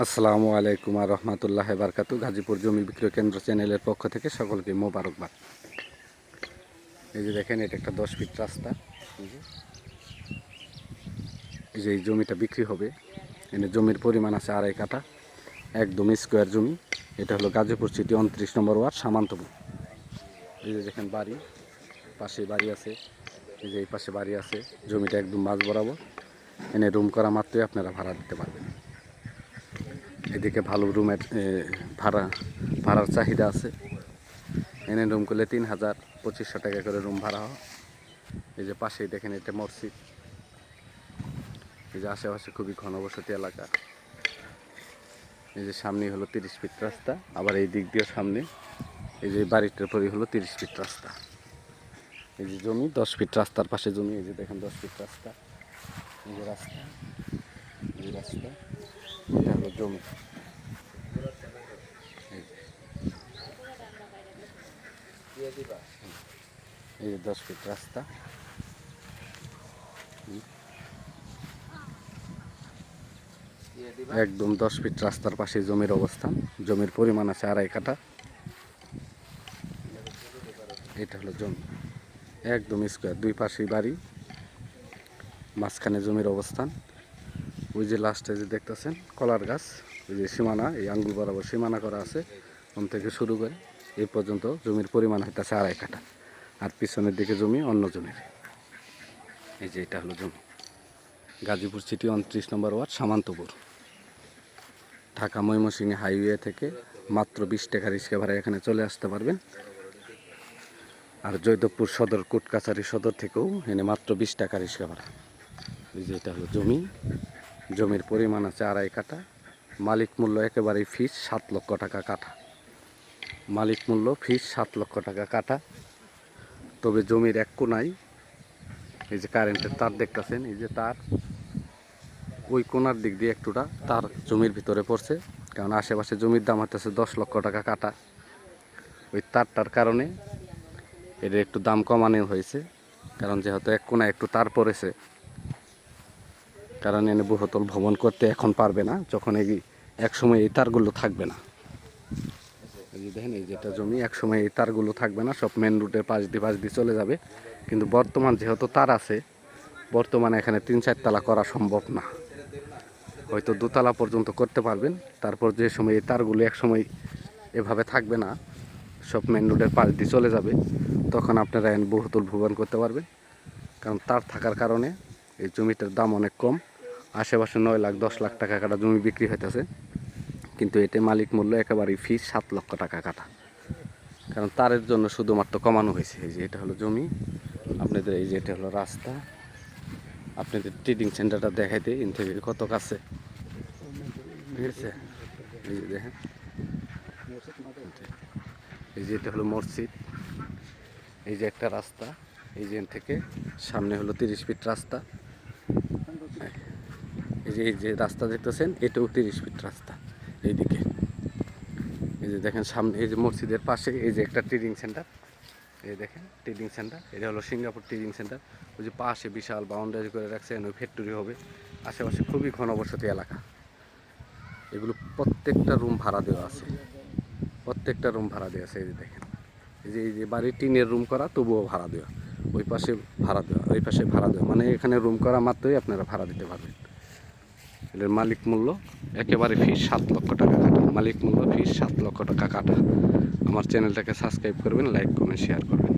আসসালামু আলাইকুম আর রহমতুল্লাহ বারকাতু। গাজীপুর জমি বিক্রয় কেন্দ্র চ্যানেলের পক্ষ থেকে সকলকে মোবারকবাদ। এই যে দেখেন, এটা একটা 10 ফিট রাস্তা। এই যে এই জমিটা বিক্রি হবে। এখানে জমির পরিমাণ আছে 2.5 কাঠা, একদম স্কোয়ার জমি। এটা হলো গাজীপুর সিটি 29 নম্বর ওয়ার্ড, সামান্তপুর। এই যে দেখেন বাড়ি, পাশে বাড়ি আছে। এই যে এই পাশে বাড়ি আছে। জমিটা একদম মাঝ বরাবর। এনে রুম করা মাত্রই আপনারা ভাড়া দিতে পারবেন। এদিকে ভালো রুমের ভাড়ার চাহিদা আছে। এনে রুম করলে 3,000-2500 টাকা করে রুম ভাড়া হয়। এই যে পাশেই দেখেন, এটা মসজিদ। এই যে আশেপাশে খুবই ঘনবসতি এলাকা। এই যে সামনেই হলো 30 ফিট রাস্তা, আবার এই দিক দিয়ে সামনে এই যে বাড়িটার পরই হলো 30 ফিট রাস্তা। এই যে জমি 10 ফিট রাস্তার পাশে জমি। এই যে দেখেন 10 ফিট রাস্তা। এই যে রাস্তা, এই রাস্তা, এটা হলো জমি। এই যে 10 ফিট রাস্তা। একদম 10 ফিট রাস্তার পাশে জমির অবস্থান। জমির পরিমাণ আছে 2.5 কাঠা। এটা হলো জমি, একদম স্কোয়ার, দুই পাশেই বাড়ি, মাঝখানে জমির অবস্থান। ওই যে লাস্টে যে দেখতেছেন কলার গাছ, ওই যে সীমানা, এই আঙ্গুল বরাবর সীমানা করা আছে। ওখান থেকে শুরু করে এই পর্যন্ত জমির পরিমাণ হইতেছে 2.5 কাঠা। আর পিছনের দিকে জমি অন্য জমির। এই যে এটা হলো জমি, গাজীপুর সিটি 29 নম্বর ওয়ার্ড, সামান্তপুর। ঢাকা ময়মনসিংহ হাইওয়ে থেকে মাত্র 20 টাকা রিক্সা ভাড়া এখানে চলে আসতে পারবেন। আর জয়দেবপুর সদর কোর্ট কাছারি সদর থেকেও এনে মাত্র 20 টাকা রিক্সা ভাড়া। এই যে এটা হলো জমি। জমির পরিমাণ আছে 2.5 কাঠা। মালিক মূল্য একেবারেই ফিস 7 লক্ষ টাকা কাঠা। মালিক মূল্য ফিস 7 লক্ষ টাকা কাঠা। তবে জমির এক কোনায় এই যে কারেন্টের তার দেখতেছেন, এই যে তার ওই কোনার দিক দিয়ে একটুটা তার জমির ভিতরে পড়ছে। কারণ আশেপাশে জমির দাম হতেছে 10 লক্ষ টাকা কাঠা। ওই তারটার কারণে এর একটু দাম কমানো হয়েছে। কারণ যেহেতু এক কোনায় একটু তার পড়েছে, কারণ এনে বহুতল ভবন করতে এখন পারবে না, যখন এক সময় এই তারগুলো থাকবে না। এই যে দেখেন, এই যেটা জমি, এক সময় এই তারগুলো থাকবে না, সব মেন রুটের পাশ দিয়ে চলে যাবে। কিন্তু বর্তমান যেহেতু তার আছে, বর্তমানে এখানে 3-4 তলা করা সম্ভব না। হয়তো 2 তলা পর্যন্ত করতে পারবেন। তারপর যে সময় এই তারগুলো এক সময় এভাবে থাকবে না, সব মেন রোডের পাশ দিয়ে চলে যাবে, তখন আপনারা বহুতল ভবন করতে পারবেন। কারণ তার থাকার কারণে এই জমিটার দাম অনেক কম। আশেপাশে 9 লাখ 10 লাখ টাকা কাটা জমি বিক্রি হইতেছে, কিন্তু এতে মালিক মূল্য একেবারেই ফিস 7 লক্ষ টাকা কাটা। কারণ তারের জন্য শুধুমাত্র কমানো হয়েছে। এই যে এটা হলো জমি আপনাদের, এই যে এটা হলো রাস্তা। আপনাদের ট্রেডিং সেন্টারটা দেখাইতে ইন থেকে কত কাছে, ঠিক আছে? এই যে দেখেন, এই যে এটা হলো মসজিদ। এই যে একটা রাস্তা, এই যে থেকে সামনে হলো 30 ফিট রাস্তা। এই যে রাস্তা দেখতেছেন, এটাও 30 ফিট রাস্তা। এইদিকে এই যে দেখেন সামনে, এই যে মসজিদের পাশে এই যে একটা ট্রেডিং সেন্টার। এই দেখেন ট্রেডিং সেন্টার, এটা হলো সিঙ্গাপুর ট্রেডিং সেন্টার। ওই যে পাশে বিশাল বাউন্ডারি করে রাখছেন, ওই ফ্যাক্টরি হবে। আশেপাশে খুবই ঘনবসতি এলাকা। এগুলো প্রত্যেকটা রুম ভাড়া দেওয়া আছে, প্রত্যেকটা রুম ভাড়া দেওয়া আছে। এই যে দেখেন, এই যে বাড়ি টিনের রুম করা, তবুও ভাড়া দেওয়া। ওই পাশে ভাড়া দেওয়া, ওই পাশে ভাড়া দেওয়া, মানে এখানে রুম করা মাত্রই আপনারা ভাড়া দিতে পারবেন। এর মালিক মূল্য একেবারে ফিস 7 লক্ষ টাকা কাটা। মালিক মূল্য ফিস 7 লক্ষ টাকা কাটা। আমার চ্যানেলটাকে সাবস্ক্রাইব করবেন, লাইক কমেন্ট শেয়ার করবেন।